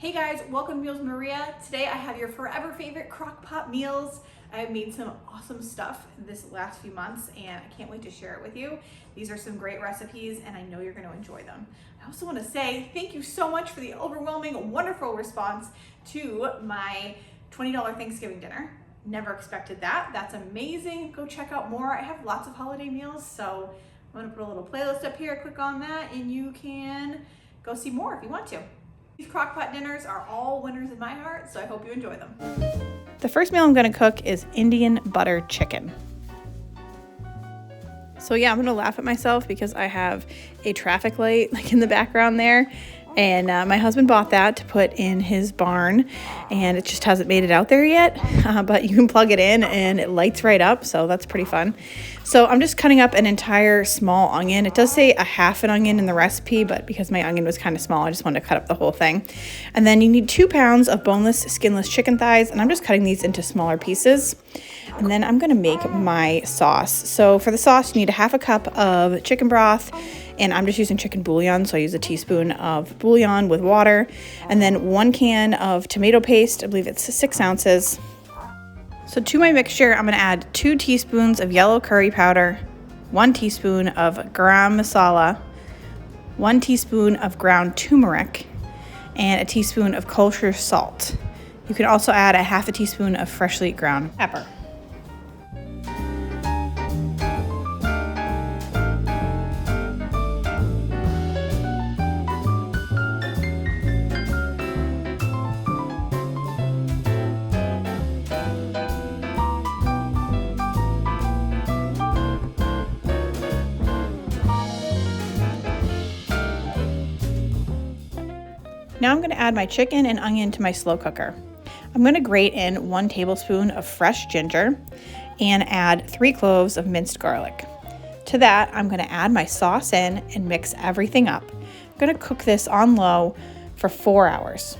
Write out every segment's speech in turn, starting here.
Hey guys, welcome to Meals with Maria. Today I have your forever favorite crock pot meals. I've made some awesome stuff this last few months and I can't wait to share it with you. These are some great recipes and I know you're going to enjoy them. I also want to say thank you so much for the overwhelming, wonderful response to my $20 Thanksgiving dinner. Never expected that. That's amazing. Go check out more. I have lots of holiday meals, so I'm going to put a little playlist up here. Click on that and you can go see more if you want to. These crockpot dinners are all winners in my heart, so I hope you enjoy them. The first meal I'm going to cook is Indian butter chicken. So yeah, I'm going to laugh at myself because I have a traffic light in the background there. And my husband bought that to put in his barn and it just hasn't made it out there yet, but you can plug it in and it lights right up, so that's pretty fun. So I'm just cutting up an entire small onion. It does say a half an onion in the recipe, but because my onion was kind of small, I just wanted to cut up the whole thing. And then you need 2 pounds of boneless, skinless chicken thighs, and I'm just cutting these into smaller pieces. And then I'm gonna make my sauce. So for the sauce, you need a half a cup of chicken broth, and I'm just using chicken bouillon, so I use a teaspoon of bouillon with water, and then 1 can of tomato paste. I believe it's 6 ounces. So to my mixture, I'm gonna add 2 teaspoons of yellow curry powder, 1 teaspoon of garam masala, 1 teaspoon of ground turmeric, and a teaspoon of kosher salt. You can also add a half a teaspoon of freshly ground pepper. Now I'm going to add my chicken and onion to my slow cooker. I'm going to grate in 1 tablespoon of fresh ginger and add 3 cloves of minced garlic. To that, I'm going to add my sauce in and mix everything up. I'm going to cook this on low for 4 hours.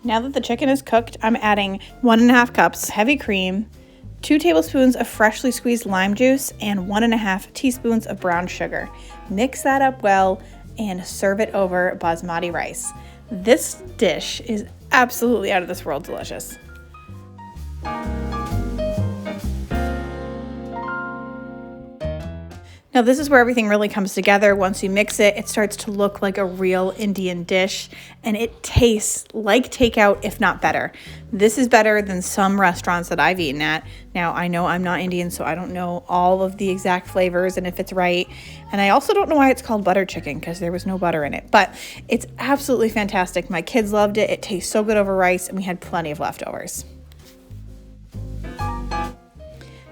Now that the chicken is cooked, I'm adding 1.5 cups heavy cream, 2 tablespoons of freshly squeezed lime juice, and 1.5 teaspoons of brown sugar. Mix that up well and serve it over basmati rice. This dish is absolutely out of this world delicious. Now this is where everything really comes together. Once you mix it, it starts to look like a real Indian dish and it tastes like takeout, if not better. This is better than some restaurants that I've eaten at. Now I know I'm not Indian, so I don't know all of the exact flavors and if it's right. And I also don't know why it's called butter chicken because there was no butter in it, but it's absolutely fantastic. My kids loved it. It tastes so good over rice and we had plenty of leftovers.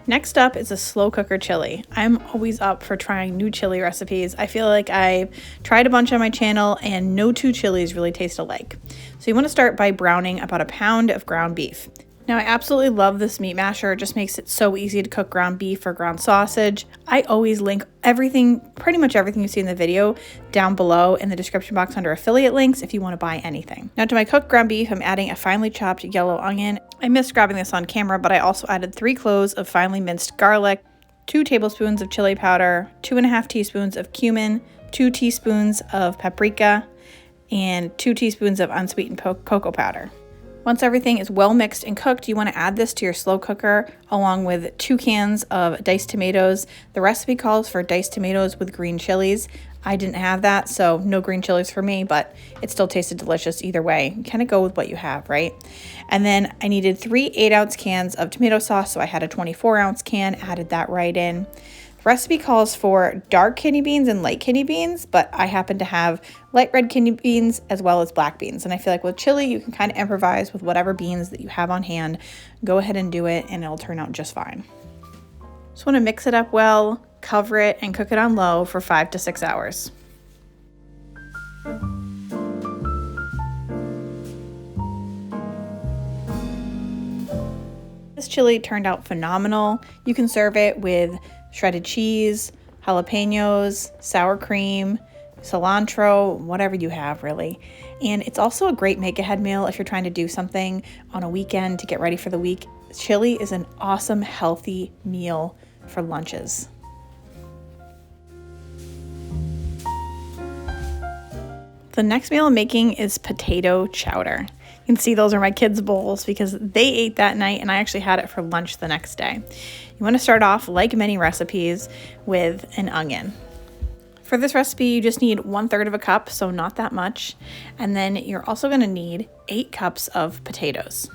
Next up is a slow cooker chili. I'm always up for trying new chili recipes. I feel like I've tried a bunch on my channel and no 2 chilies really taste alike. So you want to start by browning about 1 pound of ground beef. Now I absolutely love this meat masher. It just makes it so easy to cook ground beef or ground sausage. I always link pretty much everything you see in the video down below in the description box under affiliate links if you want to buy anything. Now to my cooked ground beef, I'm adding a finely chopped yellow onion. I missed grabbing this on camera, but I also added 3 cloves of finely minced garlic, 2 tablespoons of chili powder, 2.5 teaspoons of cumin, 2 teaspoons of paprika, and 2 teaspoons of unsweetened cocoa powder. Once everything is well mixed and cooked, you want to add this to your slow cooker along with 2 cans of diced tomatoes. The recipe calls for diced tomatoes with green chilies. I didn't have that, so no green chilies for me, but it still tasted delicious either way. Kind of go with what you have, right? And then I needed 3 8-ounce cans of tomato sauce, so I had a 24-ounce can, added that right in. The recipe calls for dark kidney beans and light kidney beans, but I happen to have light red kidney beans as well as black beans. And I feel like with chili, you can kind of improvise with whatever beans that you have on hand. Go ahead and do it, and it'll turn out just fine. Just want to mix it up well, cover it, and cook it on low for 5 to 6 hours. This chili turned out phenomenal. You can serve it with shredded cheese, jalapenos, sour cream, cilantro, whatever you have really. And it's also a great make-ahead meal if you're trying to do something on a weekend to get ready for the week. Chili is an awesome, healthy meal for lunches. The next meal I'm making is potato chowder. You can see those are my kids' bowls because they ate that night and I actually had it for lunch the next day. You want to start off, like many recipes, with an onion. For this recipe, you just need 1/3 of a cup, so not that much. And then you're also going to need 8 cups of potatoes.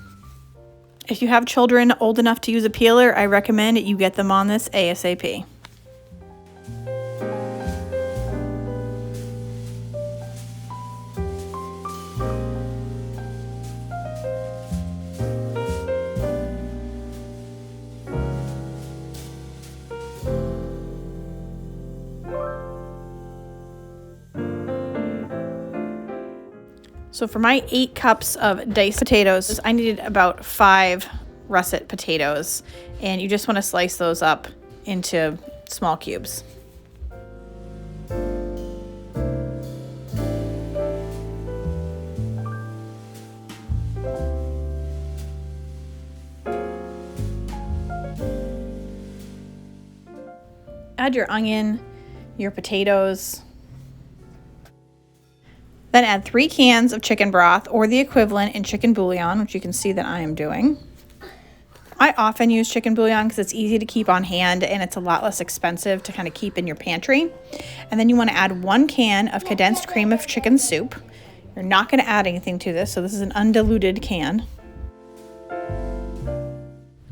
If you have children old enough to use a peeler, I recommend you get them on this ASAP. So for my 8 cups of diced potatoes, I needed about 5 russet potatoes, and you just want to slice those up into small cubes. Add your onion, your potatoes. Then add 3 cans of chicken broth or the equivalent in chicken bouillon, which you can see that I am doing. I often use chicken bouillon because it's easy to keep on hand and it's a lot less expensive to kind of keep in your pantry. And then you want to add 1 can of condensed cream of chicken soup. You're not going to add anything to this, so this is an undiluted can.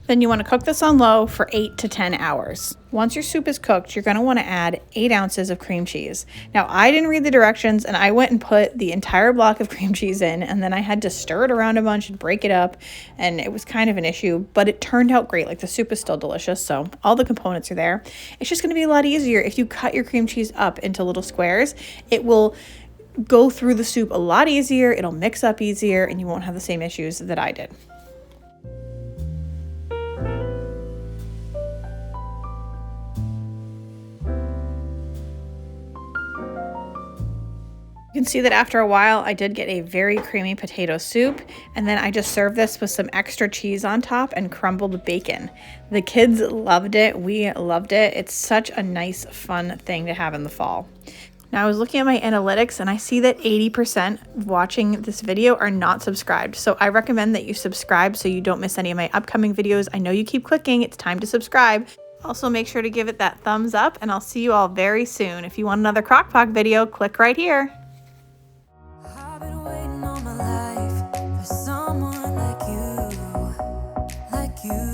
Then you want to cook this on low for 8 to 10 hours. Once your soup is cooked, you're going to want to add 8 ounces of cream cheese. Now, I didn't read the directions and I went and put the entire block of cream cheese in, and then I had to stir it around a bunch and break it up, and it was kind of an issue, but it turned out great. Like, the soup is still delicious, so all the components are there. It's just going to be a lot easier if you cut your cream cheese up into little squares. It will go through the soup a lot easier, it'll mix up easier, and you won't have the same issues that I did. You can see that after a while, I did get a very creamy potato soup, and then I just served this with some extra cheese on top and crumbled bacon. The kids loved it. We loved it. It's such a nice, fun thing to have in the fall. Now, I was looking at my analytics and I see that 80% watching this video are not subscribed. So I recommend that you subscribe so you don't miss any of my upcoming videos. I know you keep clicking. It's time to subscribe. Also, make sure to give it that thumbs up, and I'll see you all very soon. If you want another Crock-Pot video, click right here. I've been waiting all my life for someone like you, like you.